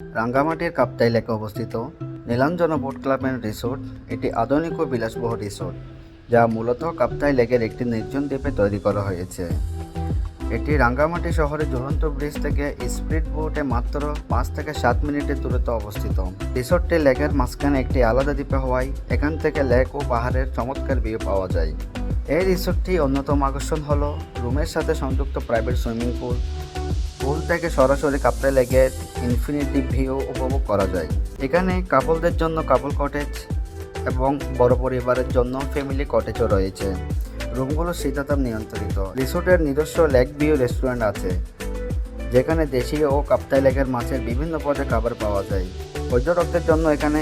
রাঙ্গামাটির কাপ্তাই লেকে অবস্থিত Nilanjana boat club and resort এটি আধুনিক ও বিলাসবহুল রিসোর্ট, যা মূলত কাপ্তাই লেকের একটি নির্জন দ্বীপে তৈরি করা হয়েছে। এটি রাঙ্গামাটি শহরের ঝুলন্ত ব্রিজ থেকে স্পিড বোটে মাত্র 5 থেকে 7 মিনিটের দূরত্বে অবস্থিত। রিসোর্টটি লেকের মাঝখানে একটি আলাদা দ্বীপে হওয়ায় এখান থেকে লেক ও পাহাড়ের চমৎকার ভিউ পাওয়া যায়। এই রিসোর্টটি অন্যতম আকর্ষণ হলো রুমের সাথে সংযুক্ত প্রাইভেট সুইমিং পুল থেকে সরাসরি কাপ্তাই লেকের ইনফিনিটি ভিউ উপভোগ করা যায়। এখানে কাপলদের জন্য কাপল কটেজ এবং বড় পরিবারের জন্য ফ্যামিলি কটেজও রয়েছে। রুমগুলো শীতাতাপ নিয়ন্ত্রিত। রিসোর্টের নিজস্ব লেক ভিউ রেস্টুরেন্ট আছে, যেখানে দেশীয় ও কাপ্তাই লেকের মাছের বিভিন্ন পদের খাবার পাওয়া যায়। পর্যটকদের জন্য এখানে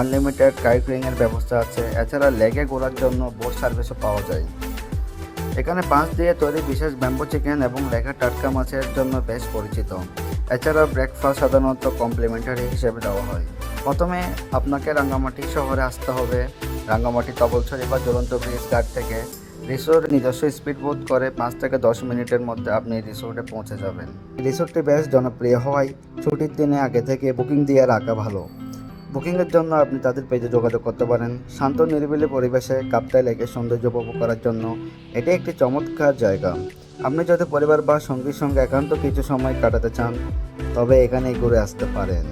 আনলিমিটেড কাইকিংয়ের ব্যবস্থা আছে। এছাড়া লেকে ঘোরার জন্য বোট সার্ভিসও পাওয়া যায়। এখানে বাঁশ দিয়ে তৈরি বিশেষ ব্যাম্বো চিকেন এবং লেকের টাটকা মাছের জন্য বেশ পরিচিত। এছাড়াও ব্রেকফাস্ট সাধারণত কমপ্লিমেন্টারি হিসেবে দেওয়া হয়। প্রথমে আপনাকে রাঙ্গামাটি শহরে আসতে হবে। রাঙ্গামাটি তবলছড়ি বা জ্বলন্ত ব্রিজ ঘাট থেকে রিসোর্ট নিজস্ব স্পিড বোট করে 5 থেকে 10 মিনিটের মধ্যে আপনি রিসোর্টে পৌঁছে যাবেন। রিসোর্টটি বেশ জনপ্রিয় হওয়ায় ছুটির দিনে আগে থেকে বুকিং দিয়ে রাখা ভালো। বুকিংয়ের জন্য আপনি তাদের পেজে যোগাযোগ করতে পারেন। শান্ত নিরিবিলি পরিবেশে কাপ্তাই লেকের সৌন্দর্য উপভোগ করার জন্য এটি একটি চমৎকার জায়গা। আপনি যদি পরিবার বা সঙ্গীর সঙ্গে একান্ত কিছু সময় কাটাতে চান, তবে এখানে ঘুরে আসতে পারেন।